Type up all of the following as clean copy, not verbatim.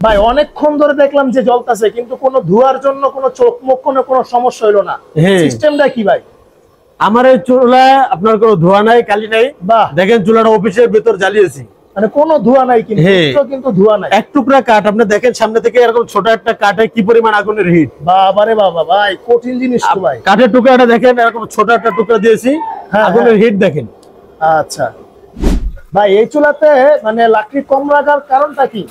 ভাই অনেকক্ষণ ধরে দেখলাম যে জ্বলতেছে, কিন্তু কোনো ধোয়ার জন্য কোনো চোখ মুখ কোনো সমস্যা হইলো না। সিস্টেমটা কি ভাই? আমার এই চুলায় আপনার কোনো ধোয়া নাই, কালি নাই। বাহ, দেখেন চুলাটা অফিসের ভিতর জ্বালিয়েছি, মানে কোনো ধোয়া নাই, কিন্তু ধোয়া নাই। এক টুকরা কাঠ আপনি দেখেন সামনে থেকে, এরকম ছোট একটা কাঠে কি পরিমাণ আগুনের হিট। বাবারে বাবা ভাই, কঠিন জিনিস তো ভাই। কাঠের টুকরাটা দেখেন, এরকম ছোট একটা টুকরা দিয়েছি, আগুনের হিট দেখেন। আচ্ছা ভাই, এই চুলাতে মানে লাকড়ি কম লাগার কারণটা কি?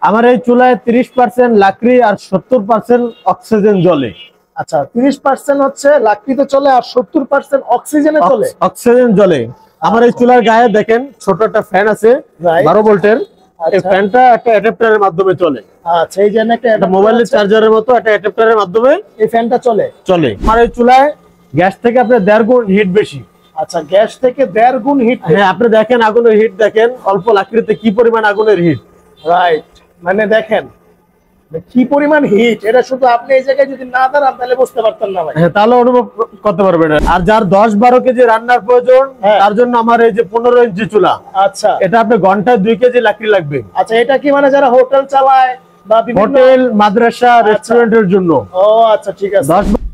আমার এই চুলায় 30% লাকড়ি আর 70% অক্সিজেন জ্বলে। আচ্ছা, 30% হচ্ছে লাকড়িতে চলে আর 70% অক্সিজেনে চলে। অক্সিজেন জ্বলে। আমার এই চুলার গায়ে দেখেন ছোট একটা ফ্যান আছে 12 ভোল্টের। এই ফ্যানটা একটা অ্যাডাপ্টারের মাধ্যমে চলে। আচ্ছা, এই যে একটা মোবাইলের চার্জারের মতো একটা অ্যাডাপ্টারের মাধ্যমে এই ফ্যানটা চলে। আমার এই চুলায় গ্যাস থেকে আপনার 1.5 গুণ হিট বেশি। আচ্ছা, গ্যাস থেকে 1.5 গুণ হিট। হ্যাঁ, আপনি দেখেন আগুনের হিট দেখেন, অল্প লাকড়িতে কি পরিমাণ আগুনের হিট। রাইট, মানে দেখেন কি পরিমাণ হিট, এটা শুধু আপনি এই জায়গায় যদি না দাঁড়ান তাহলে বুঝতে পারতেন না ভাই। হ্যাঁ, তাহলে অনুভব করতে পারবেন। আর যার 10-12 কেজি রান্নার প্রয়োজন, তার জন্য আমার এই যে 15 ইঞ্চি চুলা। আচ্ছা, এটা আপনি ঘন্টায় 2 কেজি লাকড়ি লাগবে। আচ্ছা, এটা কি মানে যারা হোটেল চালায় বা হোটেল, মাদ্রাসা, রেস্টুরেন্টের জন্য? ও আচ্ছা, ঠিক আছে।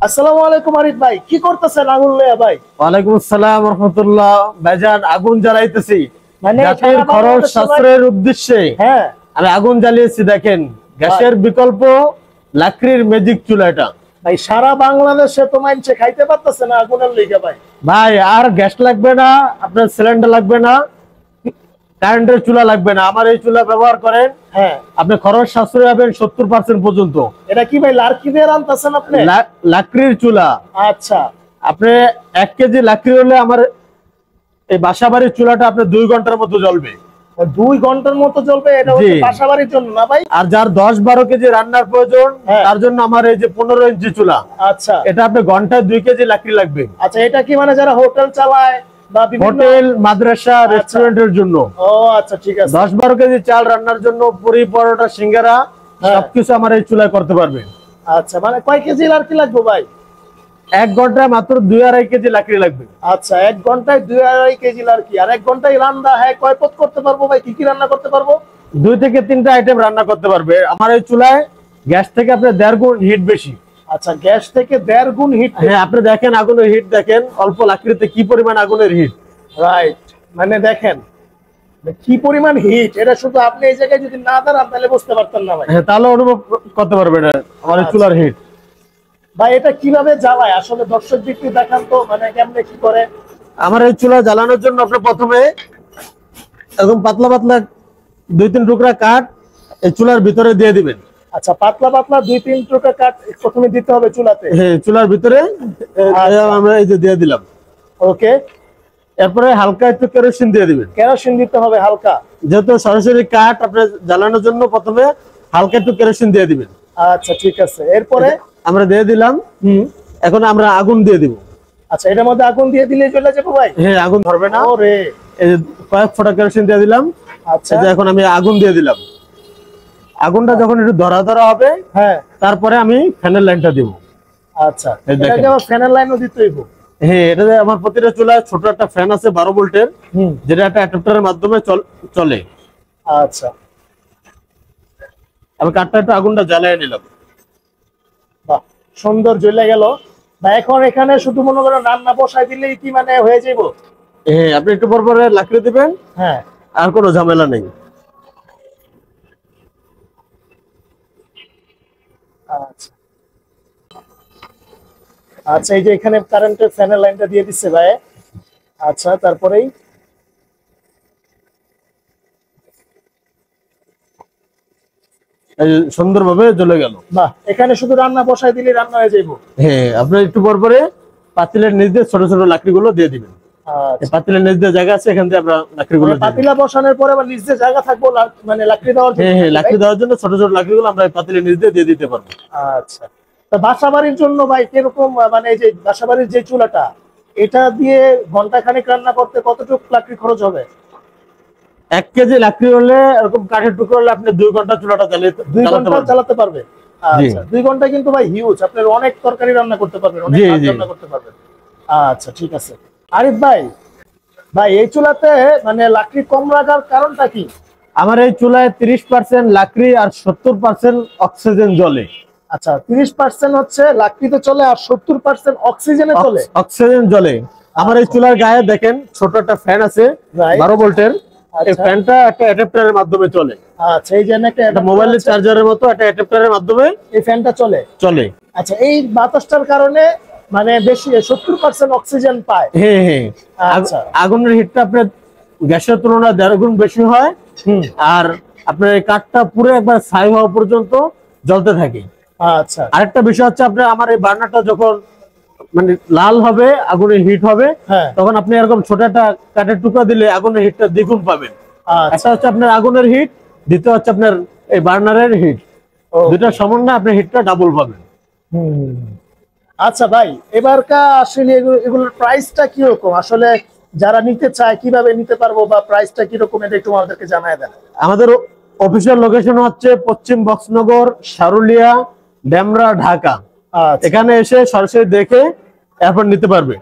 আসসালামু আলাইকুম আরিফ ভাই, কি করতেছেন আগুন লইয়া ভাই? ওয়ালাইকুম আসসালাম ওয়া রাহমাতুল্লাহ। ভাইজান, আগুন জ্বালাইতেছি মানে জাতির খরচ সাশ্রয়ের উদ্দেশ্যে। হ্যাঁ, আমি আগুন জ্বালিয়েছি। দেখেন গ্যাসের বিকল্প লাকড়ির ম্যাজিক চুলা এটা। ভাই সারা বাংলাদেশে তো মাইনছে খাইতে পারতেছে না আগুনের লিগে ভাই। ভাই আর গ্যাস লাগবে না, আপনার সিলিন্ডার লাগবে না, কারেন্টের চুলা লাগবে না। আমার এই চুলা ব্যবহার করেন, হ্যাঁ, আপনি খরচ সাশ্রয় হবেন 70% পর্যন্ত। এটা কি ভাই লাকড়ি দিয়ে রান্তাছেন আপনি? লাকড়ির চুলা। আচ্ছা, আপনি 1 কেজি লাকড়ি হলে আমার এই বাসাবাড়ির চুলাটা আপনার 2 ঘন্টার মতো জ্বলবে। 2 ঘন্টার মতো জ্বলবে? এটা হচ্ছে বাসাবাড়ির জন্য না ভাই? আর যার 10-12 কেজি রান্নার প্রয়োজন, তার জন্য আমার এই যে 15 ইঞ্চি চুলা। আচ্ছা, এটা আপনি ঘন্টায় 2 কেজি লাকড়ি লাগবে। আচ্ছা, এটা কি মানে যারা হোটেল চালায় বা হোটেল, মাদ্রাসা, রেস্টুরেন্টের জন্য? ও আচ্ছা, ঠিক আছে। 10-12 কেজি চাল রান্নার জন্য, পুরি, পরোটা, সিঙ্গারা সবকিছু আমার এই চুলায় করতে পারবেন। আচ্ছা, মানে কয় কেজি লাকড়ি লাগবে ভাই? 1 ঘন্টায় মাত্র 2-2.5 কেজি লাকড়ি লাগবে। আচ্ছা, 1 ঘন্টায় 2-2.5 কেজি লাকড়ি। আর 1 ঘন্টায় রান্না হ্যাঁ কয় পদ করতে পারবো ভাই? কি কি রান্না করতে পারবো? 2 থেকে 3টা আইটেম রান্না করতে পারবে। আমার এই চুলায় গ্যাস থেকে আপনার 1.5 গুণ হিট বেশি। আচ্ছা, গ্যাস থেকে 1.5 গুণ হিট। হ্যাঁ, আপনি দেখেন আগুনের হিট দেখেন, অল্প লাকড়িতে কি পরিমাণ আগুনের হিট। রাইট, মানে দেখেন কি পরিমাণ হিট, এটা শুধু আপনি এই জায়গায় যদি না দাঁড়ান তাহলে বুঝতে পারতেন না ভাই। হ্যাঁ, তাহলে অনুভব করতে পারবেন আমার এই চুলার হিট। ভাই এটা কিভাবে জ্বালায় আসলে দর্শক দিকটি দেখান তো, মানে কেমনে কি করে? আমার এই চুলা জ্বালানোর জন্য আপনি প্রথমে একদম পাতলা পাতলা 2-3 টুকরা কাঠ এই চুলার ভিতরে দিয়ে দিবেন। আচ্ছা, পাতলা পাতলা 2-3 টুকরা কাঠ প্রথমে দিতে হবে চুলাতে? হ্যাঁ, চুলার ভিতরে আমরা এই যে দিয়ে দিলাম। ওকে, এরপরে হালকা একটু কেরোসিন দিয়ে দিবেন। কেরোসিন দিতে হবে হালকা? যেহেতু সরাসরি কাঠ আপনি জ্বালানোর জন্য প্রথমে হালকা একটু কেরোসিন দিয়ে দিবেন। আচ্ছা, ঠিক আছে। এরপরে আমরা দিয়ে দিলাম। এখন আমরা আগুন দিয়ে দিব। আচ্ছা, এটার মধ্যে আগুন দিয়ে দিলে চলে যাবে ভাই? হ্যাঁ, আগুন ধরবে না। ওরে, এই যে কয়েক ফোঁটা কেরোসিন দিয়ে দিলাম। আচ্ছা, এখন আমি আগুন দিয়ে দিলাম। আগুনটা যখন একটু ধরা ধরা হবে, হ্যাঁ, তারপরে আমি ফ্যানের লাইনটা দিব। আচ্ছা, এটাকে আবার ফ্যানের লাইনও দিতে হইব? হ্যাঁ, এটা আমার প্রতিটা চুলায় ছোট একটা ফ্যান আছে 12 ভোল্টের, যেটা একটা অ্যাডাপ্টারের মাধ্যমে চলে। আচ্ছা, আমি কাঠটা একটু আগুনটা জ্বালিয়ে নিলাম। বাহ, সুন্দর জ্বলে গেল। বা এখন এখানে শুধু মনে করেন রান্না বসাই দিলেই কি মানে হয়ে যাইব? হ্যাঁ, আপনি একটু পর পরে লাকড়ি দিবেন। হ্যাঁ, আর কোনো ঝামেলা নেই। আচ্ছা, আচ্ছা, এই যে এখানে কারেন্টের ফ্যানের লাইনটা দিয়ে দিচ্ছে ভাই। আচ্ছা, তারপরেই সুন্দরভাবে জ্বলে গেল। বাহ, এখানে শুধু রান্না বসাই দিলে রান্না হয়ে যাইব? হ্যাঁ, আপনি একটু পর পরে পাতিলের নিচ দিয়ে ছোট ছোট লাকড়িগুলো দিয়ে দিবেন। পাতিলের নিচ দিয়ে জায়গা আছে, এখান থেকে আমরা লাকড়িগুলো পাতিলা বসানোর পরে আবার নিচ দিয়ে জায়গা থাকবো মানে লাকড়ি দেওয়ার জন্য? হ্যাঁ, লাকড়ি দেওয়ার জন্য ছোট ছোট লাকড়িগুলো আমরা পাতিলের নিচ দিয়ে দিতে পারবো। আচ্ছা, তা বাসাবাড়ির জন্য ভাই কিরকম, মানে এই যে বাসাবাড়ির যে চুলাটা, এটা দিয়ে ঘন্টা খানিক রান্না করতে কতটুকু লাকড়ি খরচ হবে? 1 কেজি লাকড়ি হলে, এরকম কাঠের টুকরো হলে আপনি 2 ঘন্টা চুলাটা 2 ঘন্টা চালাতে পারবে? আচ্ছা, 2 ঘন্টা কিন্তু ভাই হিউজ, আপনার অনেক তরকারি রান্না করতে পারবেন, অনেক ভাত রান্না করতে পারবেন। আচ্ছা, ঠিক আছে। আরিফ ভাই, ভাই এই চুলাতে মানে লাকড়ি কম লাগার কারণটা কি? আমার এই চুলায় 30% লাকড়ি আর 70% অক্সিজেন জ্বলে। আচ্ছা, 30% হচ্ছে লাকড়িতে চলে আর 70% অক্সিজেনে চলে। অক্সিজেন জ্বলে। আমার এই চুলার গায়ে দেখেন ছোট একটা ফ্যান আছে 12 ভোল্টের। এই ফ্যানটা একটা অ্যাডাপ্টারের মাধ্যমে চলে। আচ্ছা, এই যে একটা মোবাইলের চার্জারের মতো একটা অ্যাডাপ্টারের মাধ্যমে এই ফ্যানটা চলে। আচ্ছা, এই বাতাসটার কারণে মানে বেশি 70% অক্সিজেন পায়। হ্যাঁ হ্যাঁ। আচ্ছা, আগুনের হিটটা আপনার গ্যাসের তুলনায় 1.5 গুণ বেশি হয়। আর আপনার এই কাঠটা পুরো একবার ছাই হওয়া পর্যন্ত জ্বলতে থাকে। আচ্ছা, আরেকটা বিষয় হচ্ছে আপনার আমার এই বার্নারটা যখন মানে লাল হবে, আগুনের হিট হবে, তখন আপনি এরকম ছোট একটা কাঠের টুকরা দিলে আগুনের হিটটা দ্বিগুণ পাবেন। একটা হচ্ছে আপনার আগুনের হিট, দ্বিতীয় হচ্ছে আপনার এই বার্নারের হিট। দুটো সমন্বয়ে আপনি হিটটা ডাবল পাবেন। আচ্ছা ভাই, এবারকার আসলে এগুলোর প্রাইসটা কি রকম? আসলে যারা নিতে চায় কিভাবে নিতে পারবো, বা প্রাইসটা কি রকম এটা একটু আমাদেরকে জানায় দেন। আমাদের অফিসিয়াল লোকেশন হচ্ছে পশ্চিম বক্সনগর, সারুলিয়া, ডেমরা, ঢাকা। এখানে এসে সরাসরি দেখে এরপর নিতে পারবে।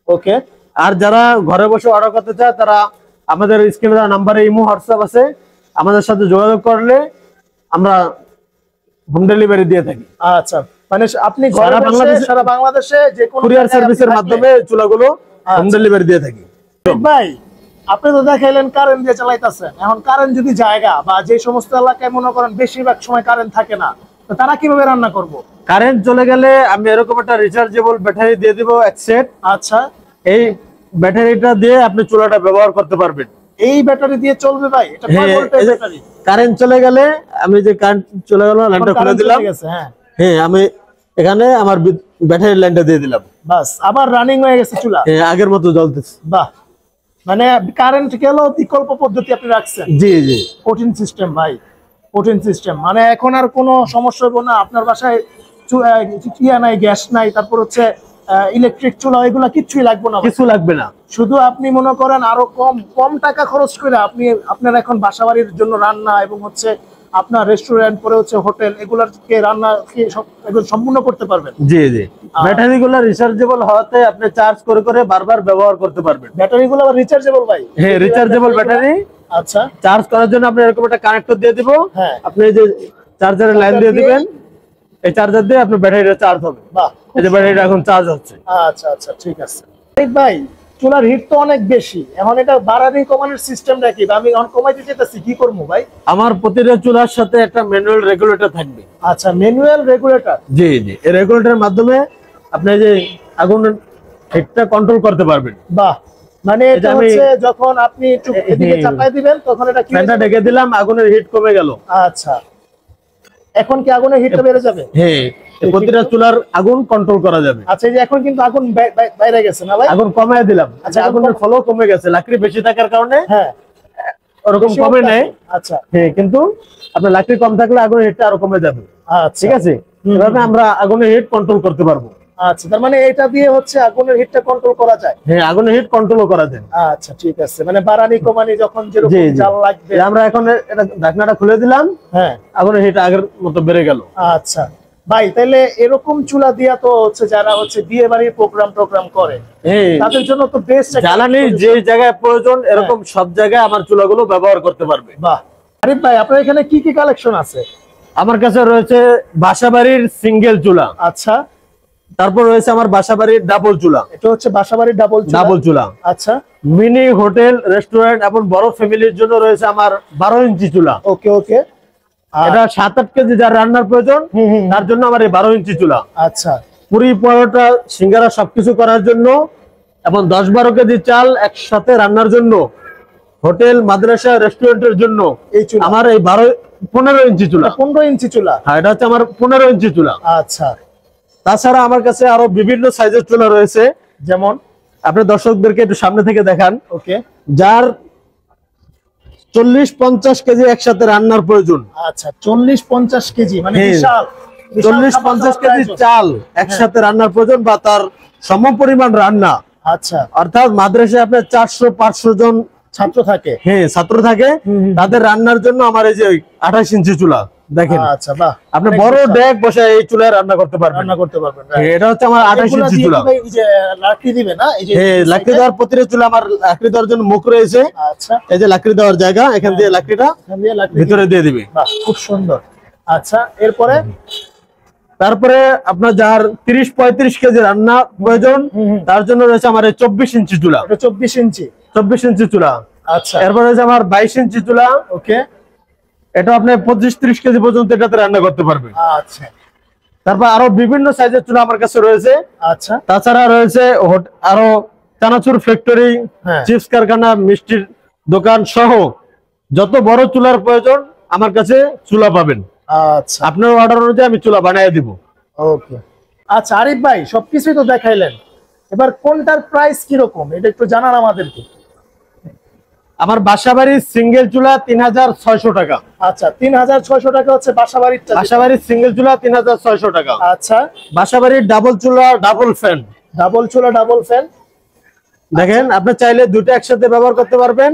ওকে। আর যারা ঘরে বসে অর্ডার করতে চায় তারা আমাদের স্ক্রিনে দেওয়া নাম্বারে ইমো, হোয়াটসঅ্যাপ আছে, আমাদের সাথে যোগাযোগ করলে আমরা হোম ডেলিভারি দিয়ে থাকি। আচ্ছা, মানে আপনি সারা বাংলাদেশে যে কোনো কুরিয়ার সার্ভিসের মাধ্যমে চুলাগুলো হোম ডেলিভারি দিয়ে থাকি। ভাই, আপনি তো দেখাইলেন কারেন্ট দিয়ে চালাইতেছেন। এখন কারেন্ট যদি জায়গা বা যে সমস্ত এলাকায় মনে করেন বেশিরভাগ সময় কারেন্ট থাকে না, তো তারা কিভাবে রান্না করব? কারেন্ট চলে গেলে আমি এরকম একটা রিচার্জেবল ব্যাটারি দিয়ে দিব এক সেট। আচ্ছা, এই ব্যাটারিটা দিয়ে আপনি চুলাটা ব্যবহার করতে পারবেন। এই ব্যাটারি দিয়ে চলবে ভাই? এটা কয় ভোল্টের ব্যাটারি? কারেন্ট চলে গেলে আমি যে কারেন্ট চলে গেল লাইনটা খুলে দিলাম। হ্যাঁ, আমি এখানে আমার ব্যাটারি লাইনটা দিয়ে দিলাম, বাস আবার রানিং হয়ে গেছে চুলা। আগের মতো জ্বলতেছে। বাহ, মানে কারেন্ট গেলেও বিকল্প পদ্ধতি আপনি রাখছেন। জি জি, কঠিন সিস্টেম ভাই, কঠিন সিস্টেম। মানে এখন আর কোনো সমস্যা হবে না। আপনার বাসায় নাই, গ্যাস নাই, তারপর হচ্ছে ইলেকট্রিক চুলা, এগুলা কিছুই লাগবে না, কিছু লাগবে না। শুধু আপনি মনে করেন আরো কম টাকা খরচ করে আপনি আপনার এখন বাসাবাড়ির জন্য রান্না এবং হচ্ছে আপনার রেস্টুরেন্ট, পরে হচ্ছে হোটেল, এগুলাকে রান্না এগুলো সম্পূর্ণ করতে পারবেন। জি জি, ব্যাটারিগুলো রিচার্জেবল হওয়াতে আপনি চার্জ করে করে বারবার ব্যবহার করতে পারবেন। ব্যাটারিগুলো আবার রিচার্জেবল ভাই? হ্যাঁ, রিচার্জেবল ব্যাটারি। আচ্ছা, চার্জ করার জন্য আপনি এরকম একটা কানেক্টর দিয়ে দিব। হ্যাঁ, আপনি এই যে চার্জারের লাইন দিয়ে দিবেন, এই চার্জার দিয়ে আপনার ব্যাটারিটা চার্জ হবে। বাহ, এই যে ব্যাটারিটা এখন চার্জ হচ্ছে। আচ্ছা আচ্ছা, ঠিক আছে ভাই। চুলার হিট তো অনেক বেশি, এখন এটা বাড়ানি কমানোর সিস্টেম নাকি? আমি এখন কমাইতে চাইতেছি, কি করবো ভাই? আমার প্রতিটা চুলার সাথে একটা ম্যানুয়াল রেগুলেটর থাকবে। আচ্ছা, ম্যানুয়াল রেগুলেটর? জি জি, এই রেগুলেটরের মাধ্যমে আপনি যে আগুনের হিটটা কন্ট্রোল করতে পারবেন। বাহ, মানে এটা হচ্ছে যখন আপনি একটু এদিকে চাপাই দিবেন তখন এটা কি ফ্যানটা ঢেকে দিলাম, আগুনের হিট কমে গেল। আচ্ছা, এখন কি আগুনের হিটটা বেড়ে যাবে? হ্যাঁ, প্রতিটা চুলার আগুন কন্ট্রোল করা যাবে। আচ্ছা, এই যে এখন কিন্তু আগুন বাইরে গেছে না ভাই? আগুন কমায় দিলাম। আচ্ছা, আগুনের ফ্লো কমে গেছে, লাকড়ি বেশি থাকার কারণে। হ্যাঁ, ওরকম কমে নাই। আচ্ছা, হ্যাঁ, কিন্তু আপনার লাকড়ি কম থাকলে আগুনের হিটটা আরো কমে যাবে। আচ্ছা, ঠিক আছে, এভাবে আমরা আগুনের হিট কন্ট্রোল করতে পারবো। আচ্ছা, তার মানে এটা দিয়ে হচ্ছে আগুনের হিটটা কন্ট্রোল করা যায়? হ্যাঁ, আগুনের হিট কন্ট্রোল করা যায়। আচ্ছা, ঠিক আছে, মানে বাড়ানি কমানি যখন যেরকম জাল লাগবে। আমরা এখন এটা ঢাকনাটা খুলে দিলাম। হ্যাঁ, আগুনের হিট আগের মতো বেড়ে গেল। আচ্ছা ভাই, তাহলে এরকম চুলা দিয়া তো হচ্ছে যারা হচ্ছে বিয়ে বাড়ির প্রোগ্রাম করে তাদের জন্য তো বেস্ট জ্বালানি যে জায়গায় প্রয়োজন এরকম সব জায়গায় আমার চুলাগুলো ব্যবহার করতে পারবে। বাহ, আরিফ ভাই, আপনার এখানে কি কি কালেকশন আছে? আমার কাছে রয়েছে বাসাবাড়ির সিঙ্গেল চুলা। আচ্ছা, তারপর রয়েছে আমার বাসাবাড়ির ডাবল চুলা। এটা হচ্ছে বাসাবাড়ির ডাবল চুলা। আচ্ছা, মিনি হোটেল, রেস্টুরেন্ট এবং বড় ফ্যামিলির জন্য রয়েছে আমার 12 ইঞ্চি চুলা। ওকে ওকে, এটা 7-8 কেজি যার রান্নার প্রয়োজন তার জন্য আমার এই 12 ইঞ্চি চুলা। আচ্ছা, পুরি, পরোটা, সিঙ্গারা সবকিছু করার জন্য এবং 10-12 কেজি চাল একসাথে রান্নার জন্য, হোটেল, মাদ্রাসা, রেস্টুরেন্টের জন্য এই চুলা আমার এই 15 ইঞ্চি চুলা। 15 ইঞ্চি চুলা? হ্যাঁ, এটা হচ্ছে আমার 15 ইঞ্চি চুলা। আচ্ছা, তাছাড়া আমার কাছে আরো বিভিন্ন সাইজের চুলা রয়েছে, যেমন আপনি দর্শকদেরকে একটু সামনে থেকে দেখান। ওকে, যার 40-50 কেজি একসাথে রান্নার প্রয়োজন। আচ্ছা, 40-50 কেজি মানে বিশাল। 40-50 কেজি চাল একসাথে রান্নার প্রয়োজন বা তার সম পরিমাণ রান্না। আচ্ছা, অর্থাৎ মাদ্রাসায় আপনার 400-500 জন ছাত্র থাকে। হ্যাঁ, ছাত্র থাকে, তাদের রান্নার জন্য আমার এই যে 28 ইঞ্চি চুলা। দেখেন। আচ্ছা বাহ, আপনি বড় ডেক বসে এই চুলায় রান্না করতে পারবেন। এটা হচ্ছে আমার 28 ইঞ্চি চুলা। এই যে লাকড়ি দিবে না, এই যে লাকড়ি দেওয়ার প্রতিটা চুলা আমার লাকড়ি দেওয়ার জন্য মুখ রয়েছে। আচ্ছা, এই যে লাকড়ি দেওয়ার জায়গা, এখান দিয়ে লাকড়িটা ভিতরে দিয়ে দিবে। বাহ, খুব সুন্দর। আচ্ছা, এরপরে তারপরে আপনার যার 30-35 কেজি রান্না প্রয়োজন, তার জন্য রয়েছে আমার 24 ইঞ্চি চুলা। 24 ইঞ্চি চুলা। আচ্ছা, এরপর রয়েছে আমার 22 ইঞ্চি চুলা। ওকে, এটা আপনি 25-30 কেজি পর্যন্ত এটাতে রান্না করতে পারবেন। আচ্ছা, তারপর আরো বিভিন্ন সাইজের চুলা আমার কাছে রয়েছে। আচ্ছা, তাছাড়া রয়েছে আরো চানাচুর ফ্যাক্টরি, চিপস কারখানা, মিষ্টির দোকান সহ যত বড় চুলার প্রয়োজন আমার কাছে চুলা পাবেন। আচ্ছা, আপনার অর্ডার অনুযায়ী আমি চুলা বানিয়ে দিব। ওকে। আচ্ছা আরিফ ভাই, সবকিছুই তো দেখাইলেন, এবার কোনটার প্রাইস কি রকম এটা একটু জানান আমাদেরকে। আমার বাসাবাড়ির সিঙ্গেল চুলা 3600 টাকা। আচ্ছা, 3600 টাকা হচ্ছে বাসাবাড়িরটা। বাসাবাড়ির সিঙ্গেল চুলা 3600 টাকা। আচ্ছা, বাসাবাড়ির ডাবল চুলা ডাবল ফ্যান। ডাবল চুলা ডাবল ফ্যান দেখেন, আপনি চাইলে দুটো একসাথে ব্যবহার করতে পারবেন,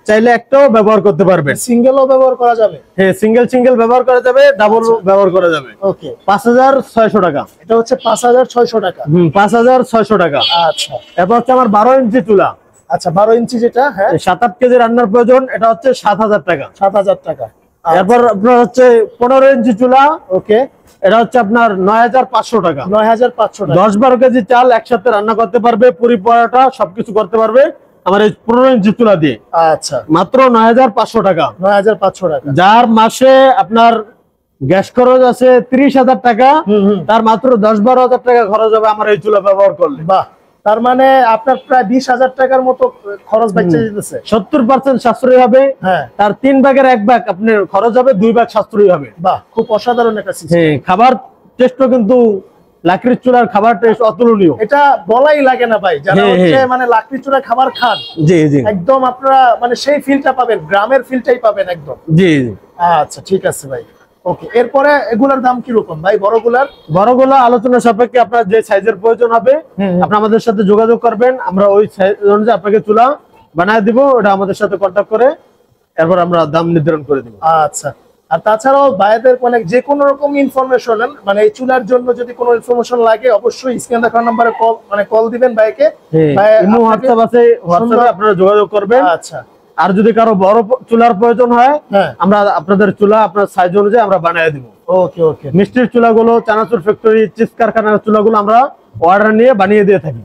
চাইলে একটাও ব্যবহার করতে পারবেন। সিঙ্গেলও ব্যবহার করা যাবে? হ্যাঁ, সিঙ্গেল ব্যবহার করা যাবে, ডাবল ব্যবহার করা যাবে। ওকে, 5600 টাকা। এটা হচ্ছে 5600 টাকা। 5600 টাকা। আচ্ছা, এরপর হচ্ছে আমার 12 ইঞ্চি চুলা। আচ্ছা, 12 ইঞ্চি যেটা, হ্যাঁ, 7-8 কেজি রান্নার প্রয়োজন, এটা হচ্ছে 7000 টাকা। 7000 টাকা। এরপর আপনার হচ্ছে 15 ইঞ্চি চুলা। ওকে, এটা হচ্ছে আপনার 9500 টাকা। 9500 টাকা। 10-12 কেজি চাল একসাথে রান্না করতে পারবে, পুরি পরোটা সবকিছু করতে পারবে আমার এই 15 ইঞ্চি চুলা দিয়ে। আচ্ছা, মাত্র 9500 টাকা। 9500 টাকা। যার মাসে আপনার গ্যাস খরচ আছে 30,000 টাকা, তার মাত্র 10-12 হাজার টাকা খরচ হবে আমার এই চুলা ব্যবহার করলে। বাহ, তার মানে আপনার প্রায় 20,000 টাকার মতো খরচ বেঁচে যেতেছে। 70% সাশ্রয়ী হবে। হ্যাঁ, তার 3 ভাগের 1 ভাগ আপনার খরচ হবে, 2 ভাগ সাশ্রয়ী হবে। বাহ, খুব অসাধারণ একটা সিস্টেম। খাবার টেস্টও কিন্তু লাকড়ির চুলার খাবার টেস্ট অতুলনীয়। এটা বলাই লাগে না ভাই, যারা হচ্ছে মানে লাকড়ি চুলার খাবার খান, জি জি, একদম আপনারা মানে সেই ফিলটা পাবেন, গ্রামের ফিলটাই পাবেন একদম। জি। আচ্ছা, ঠিক আছে ভাই, ওকে। এরপরে এগুলার দাম কি রকম ভাই? বড়গুলো আলোচনা সাপেক্ষে আপনার যে সাইজের প্রয়োজন হবে আপনি আমাদের সাথে যোগাযোগ করবেন, আমরা ওই সাইজ অনুযায়ী আপনাকে চুলা বানায় দিব। ওটা আমাদের সাথে কন্টাক্ট করে এরপর আমরা দাম নির্ধারণ করে দিব। আচ্ছা, আর তাছাড়াও ভাইদের মানে যে কোনো রকম ইনফরমেশন, মানে এই চুলার জন্য যদি কোনো ইনফরমেশন লাগে অবশ্যই স্ক্রিনে দেখানো নম্বরে কল দিবেন ভাইকে। ইমো হোয়াটসঅ্যাপ আছে, হোয়াটসঅ্যাপে আপনারা যোগাযোগ করবেন। আচ্ছা, আর যদি কারো বড় চুলার প্রয়োজন হয় আমরা আপনাদের চুলা আপনার সাইজ অনুযায়ী আমরা বানিয়ে দিব। ওকে ওকে। মিষ্টির চুলাগুলো, চানাচুর ফ্যাক্টরি, চিপস কারখানার চুলাগুলো আমরা অর্ডার নিয়ে বানিয়ে দিয়ে থাকি।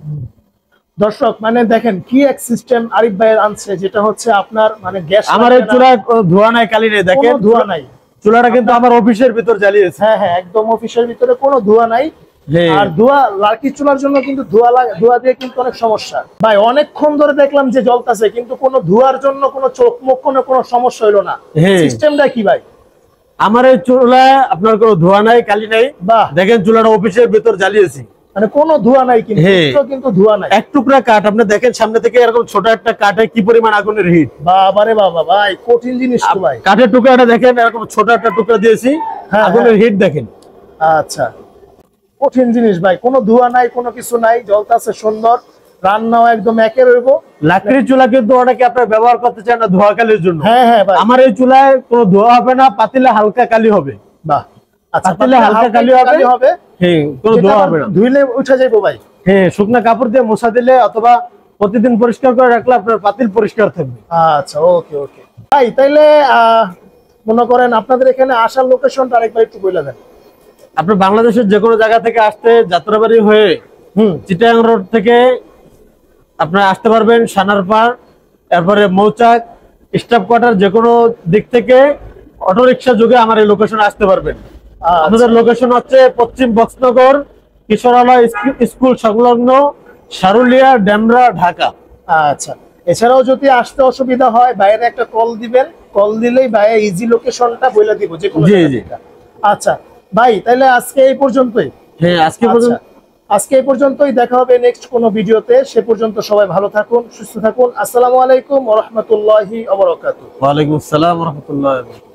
দর্শক মানে দেখেন কি এক সিস্টেম আরিফ ভাইয়ের আনছে, যেটা হচ্ছে আপনার মানে গ্যাস। আমার এই চুলায় ধোয়া নাই, কালি নেই। দেখেন ধোয়া নাই, চুলাটা কিন্তু আমার অফিসের ভিতর জ্বালিয়েছে। হ্যাঁ হ্যাঁ, একদম অফিসের ভিতরে কোনো ধোয়া নাই। আর লাকড়ি চুলার জন্য কিন্তু ধোয়া দিয়ে কিন্তু অনেক সমস্যা ভাই। অনেকক্ষণ ধরে দেখলাম যে জ্বলতেছে, কিন্তু কোনো ধোয়ার জন্য কোনো চোখ মুখ কোনো সমস্যা হইলো না। সিস্টেমটা কি ভাই? আমার এই চুলায় আপনার কোনো ধোয়া নাই, কালি নাই। দেখেন চুলাটা অফিসের ভিতর জ্বালিয়েছি, মানে কোনো ধোয়া নাই, কিন্তু ধোয়া নাই। এক টুকরা কাঠ আপনি দেখেন সামনে থেকে, এরকম ছোট একটা কাঠে কি পরিমাণ আগুনের হিট। বাবারে বাবা ভাই, কঠিন জিনিস তো ভাই। কাঠের টুকরাটা দেখেন, এরকম ছোট একটা টুকরা দিয়েছি, আগুনের হিট দেখেন। আচ্ছা, কঠিন জিনিস ভাই, কোনো ধোয়া নাই, কোনো কিছু নাই, জ্বলতেছে সুন্দর, রান্নাও একদম একে রইব। লাকড়ির চুলা কিন্তু অনেকে আপনার ব্যবহার করতে চান না ধোয়া কালির জন্য। হ্যাঁ হ্যাঁ ভাই, আমার এই চুলায় কোনো ধোয়া হবে না, পাতিলে হালকা কালি হবে। বাহ, আচ্ছা, পাতিলে হালকা কালি হবে, হ্যাঁ, কোনো ধোয়া হবে না। ধুইলে উঠে যাইবো ভাই। হ্যাঁ, শুকনা কাপড় দিয়ে মোছা দিলে অথবা প্রতিদিন পরিষ্কার করে রাখলে আপনার পাতিল পরিষ্কার থাকবে। আচ্ছা, ওকে ওকে ভাই। তাইলে মনে করেন আপনাদের এখানে আসার লোকেশনটা আরেকবার একটু বলে দেন। আপনি বাংলাদেশের যে কোনো জায়গা থেকে আসতে যাত্রাবাড়ি হয়ে চিটাগাং রোড থেকে আপনারা আসতে পারবেন, সানারপাড়, এরপরে মৌচাক, স্টাফ কোয়ার্টার, যে কোনো দিক থেকে অটোরিকশা যোগে আমার এই লোকেশনে আসতে পারবেন। আমাদের লোকেশন হচ্ছে পশ্চিম বক্সনগর, কিশোরালয় স্কুল সংলগ্ন, সারুলিয়া, ডেমরা, ঢাকা। আচ্ছা, এছাড়াও যদি আসতে অসুবিধা হয় বাইরে একটা কল দিবেন, কল দিলেই ভাই ইজি লোকেশনটা বলে দিব যে কোনো জায়গা। আচ্ছা ভাই, তাহলে আজকে এই পর্যন্তই। হ্যাঁ, আজকে এই পর্যন্তই, দেখা হবে নেক্সট কোনো ভিডিওতে। সে পর্যন্ত সবাই ভালো থাকুন, সুস্থ থাকুন। আসসালামু আলাইকুম ওয়া রাহমাতুল্লাহি ওয়া বারাকাতুহু। ওয়া আলাইকুম আসসালাম ওয়া রাহমাতুল্লাহি।